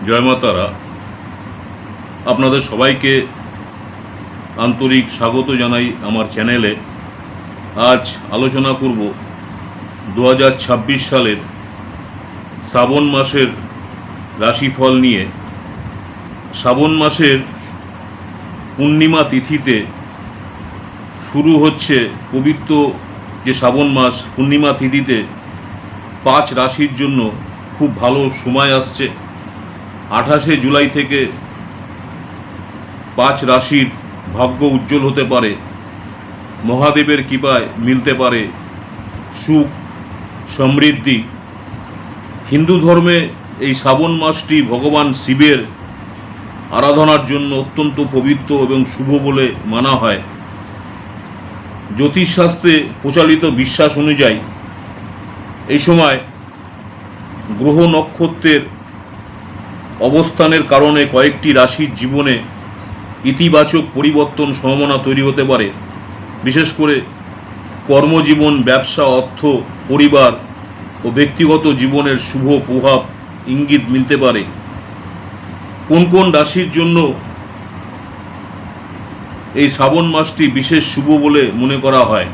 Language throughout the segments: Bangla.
জয় মা তারা। আপনাদের সবাইকে আন্তরিক স্বাগত জানাই আমার চ্যানেলে। আজ আলোচনা করব 2026 সালের শ্রাবণ মাসের রাশিফল নিয়ে। শ্রাবণ মাসের পূর্ণিমা তিথিতে শুরু হচ্ছে পবিত্র যে শ্রাবণ মাস। পূর্ণিমা তিথিতে 5 রাশির জন্য খুব ভালো সময় আসছে। 28শে জুলাই থেকে 5 রাশির ভাগ্য উজ্জ্বল হতে পারে। মহাদেবের কৃপায় মিলতে পারে সুখ সমৃদ্ধি। হিন্দু ধর্মে এই শ্রাবণ মাসটি ভগবান শিবের আরাধনার জন্য অত্যন্ত পবিত্র এবং শুভ বলে মানা হয়। জ্যোতিষশাস্ত্রে প্রচলিত বিশ্বাস অনুযায়ী এই সময় গ্রহ নক্ষত্রের অবস্থানের কারণে কয়েকটি রাশির জীবনে ইতিবাচক পরিবর্তন সম্ভাবনা তৈরি হতে পারে। বিশেষ করে কর্মজীবন, ব্যবসা, অর্থ, পরিবার ও ব্যক্তিগত জীবনের শুভ প্রভাব ইঙ্গিত মিলতে পারে। কোন কোন রাশির জন্য এই শ্রাবণ মাসটি বিশেষ শুভ বলে মনে করা হয়,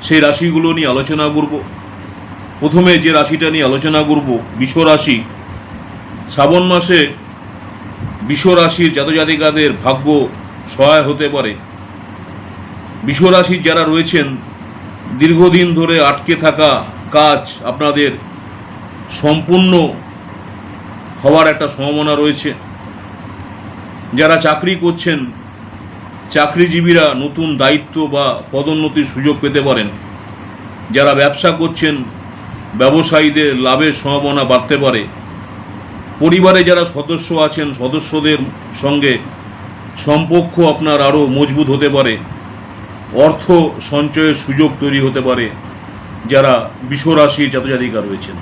সেই রাশিগুলো নিয়ে আলোচনা করব। প্রথমে যে রাশিটা নিয়ে আলোচনা করব, বৃষ রাশি। শ্রাবণ মাসে বৃষ রাশির জাতজাতিকাদের ভাগ্য সহায় হতে পারে। বৃষ রাশির যারা রয়েছেন, দীর্ঘদিন ধরে আটকে থাকা কাজ আপনাদের সম্পূর্ণ হওয়ার একটা সম্ভাবনা রয়েছে। যারা চাকরি করছেন, চাকরিজীবীরা নতুন দায়িত্ব বা পদোন্নতির সুযোগ পেতে পারেন। যারা ব্যবসা করছেন, ব্যবসায়ীদের লাভের সম্ভাবনা বাড়তে পারে। পরিবারে যারা সদস্য আছেন, সদস্যদের সঙ্গে সম্পর্ক আপনার আরও মজবুত হতে পারে। অর্থ সঞ্চয়ের সুযোগ তৈরি হতে পারে যারা বৃষ রাশির জাতজাতিকা রয়েছেন।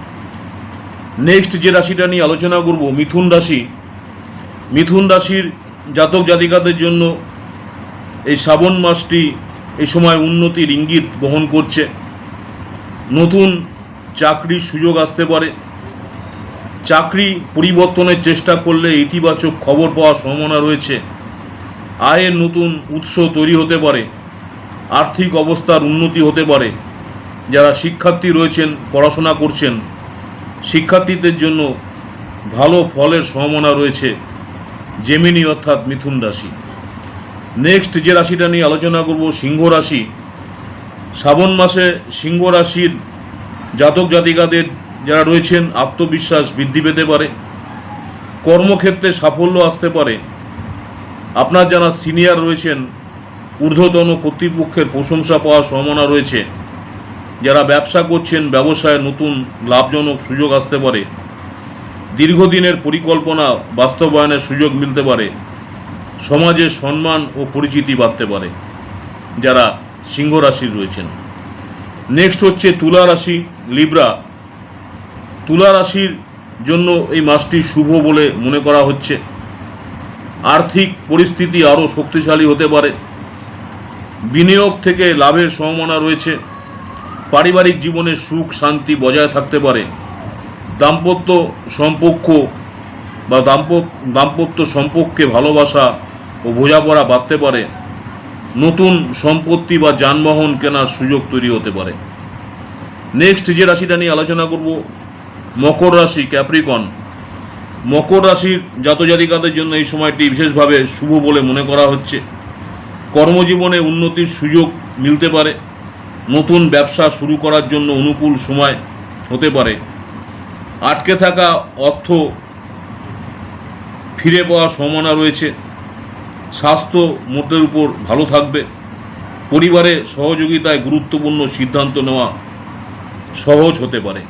নেক্সট যে রাশিটা নিয়ে আলোচনা করব, মিথুন রাশি। মিথুন রাশির জাতক জাতিকাদের জন্য এই শ্রাবণ মাসটি এই সময় উন্নতির ইঙ্গিত বহন করছে। নতুন চাকরির সুযোগ আসতে পারে। চাকরি পরিবর্তনের চেষ্টা করলে ইতিবাচক খবর পাওয়ার সম্ভাবনা রয়েছে। আয়ের নতুন উৎস তৈরি হতে পারে। আর্থিক অবস্থার উন্নতি হতে পারে। যারা শিক্ষার্থী রয়েছেন, পড়াশোনা করছেন, শিক্ষার্থীদের জন্য ভালো ফলের সম্ভাবনা রয়েছে। জেমিনি অর্থাৎ মিথুন রাশি। নেক্সট যে রাশিটা নিয়ে আলোচনা করব, সিংহ রাশি। শ্রাবণ মাসে সিংহ রাশির জাতক জাতিকাদের যারা রয়েছেন, আত্মবিশ্বাস বৃদ্ধি পেতে পারে। কর্মক্ষেত্রে সাফল্য আসতে পারে। আপনার যারা সিনিয়র রয়েছেন, ঊর্ধ্বতন কর্তৃপক্ষের প্রশংসা পাওয়ার সম্ভাবনা রয়েছে। যারা ব্যবসা করছেন, ব্যবসায় নতুন লাভজনক সুযোগ আসতে পারে। দীর্ঘদিনের পরিকল্পনা বাস্তবায়নের সুযোগ মিলতে পারে। সমাজে সম্মান ও পরিচিতি বাড়তে পারে যারা সিংহ রাশির রয়েছেন। নেক্সট হচ্ছে তুলা রাশি, লিব্রা। তুলা রাশির জন্য এই মাসটি শুভ বলে মনে করা হচ্ছে। আর্থিক পরিস্থিতি আরও শক্তিশালী হতে পারে। বিনিয়োগ থেকে লাভের সম্ভাবনা রয়েছে। পারিবারিক জীবনে সুখ শান্তি বজায় থাকতে পারে। দাম্পত্য সম্পর্ক বা দাম্পত্য সম্পর্কে ভালোবাসা ও বোঝাপড়া বাড়তে পারে। নতুন সম্পত্তি বা যানবাহন কেনার সুযোগ তৈরি হতে পারে। নেক্সট যে রাশিটা নিয়ে আলোচনা করব, মকর রাশি, ক্যাপ্রিকন। মকর রাশির জাতজাতিকাদের জন্য এই সময়টি বিশেষভাবে শুভ বলে মনে করা হচ্ছে। কর্মজীবনে উন্নতির সুযোগ মিলতে পারে। নতুন ব্যবসা শুরু করার জন্য অনুকূল সময় হতে পারে। আটকে থাকা অর্থ ফিরে পাওয়ার সম্ভাবনা রয়েছে। স্বাস্থ্য মোটের উপর ভালো থাকবে। পরিবারের সহযোগিতায় গুরুত্বপূর্ণ সিদ্ধান্ত নেওয়া সহজ হতে পারে।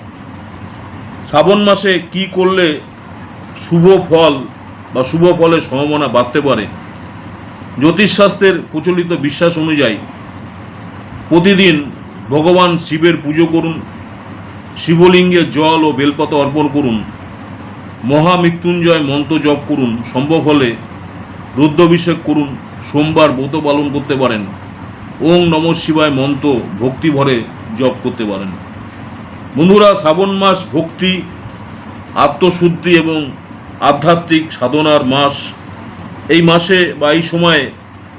শ্রাবণ মাসে কি করলে শুভ ফল বা শুভ ফলের সম্ভাবনা বাড়তে পারে? জ্যোতিষশাস্ত্রের প্রচলিত বিশ্বাস অনুযায়ী প্রতিদিন ভগবান শিবের পুজো করুন। শিবলিঙ্গে জল ও বেলপাতা অর্পণ করুন। মহামৃত্যুঞ্জয় মন্ত্র জপ করুন। সম্ভব হলে রুদ্রাভিষেক করুন। সোমবার ব্রত পালন করতে পারেন। ওং নমঃ শিবায় মন্ত্র ভক্তি ভরে জপ করতে পারেন। বন্ধুরা, শ্রাবণ মাস ভক্তি আত্মশুদ্ধি এবং আধ্যাত্মিক সাধনার মাস। এই মাসে বা এই সময়ে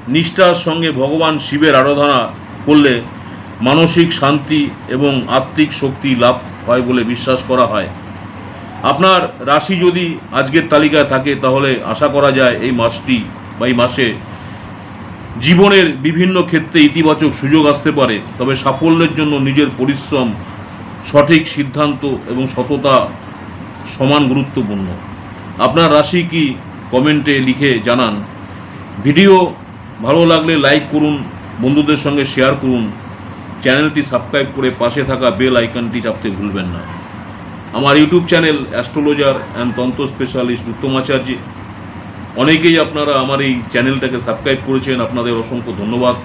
নিষ্ঠার সঙ্গে ভগবান শিবের আরাধনা করলে মানসিক শান্তি এবং আত্মিক শক্তি লাভ হয় বলে বিশ্বাস করা হয়। আপনার রাশি যদি আজকের তালিকায় থাকে তাহলে আশা করা যায় এই মাসটি বা এই মাসে জীবনের বিভিন্ন ক্ষেত্রে ইতিবাচক সুযোগ আসতে পারে। তবে সাফল্যের জন্য নিজের পরিশ্রম, সঠিক সিদ্ধান্ত এবং সততা সমান গুরুত্বপূর্ণ। আপনার রাশি কি কমেন্টে লিখে জানান। ভিডিও ভালো লাগলে লাইক করুন, বন্ধুদের সঙ্গে শেয়ার করুন, চ্যানেলটি সাবস্ক্রাইব করে পাশে থাকা বেল আইকনটি চাপতে ভুলবেন না। আমার ইউটিউব চ্যানেল অ্যাস্ট্রোলজার অ্যান্ড তন্ত্র স্পেশালিস্ট উত্তম আচার্য। অনেকেই আপনারা আমার এই চ্যানেলটাকে সাবস্ক্রাইব করেছেন, আপনাদের অসংখ্য ধন্যবাদ।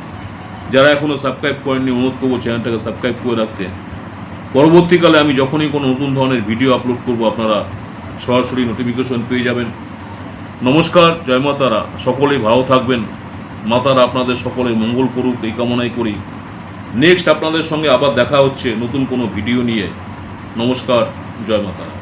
যারা এখনও সাবস্ক্রাইব করেননি অনুরোধ করবো চ্যানেলটাকে সাবস্ক্রাইব করে রাখতে। পরবর্তীকালে আমি যখনই কোনো নতুন ধরনের ভিডিও আপলোড করব আপনারা সরাসরি নোটিফিকেশন পেয়ে যাবেন। নমস্কার, জয় মা তারা। সকলেই ভালো থাকবেন। মা তারা আপনাদের সকলের মঙ্গল করুক এই কামনাই করি। নেক্সট আপনাদের সঙ্গে আবার দেখা হচ্ছে নতুন কোনো ভিডিও নিয়ে। নমস্কার, জয় মা তারা।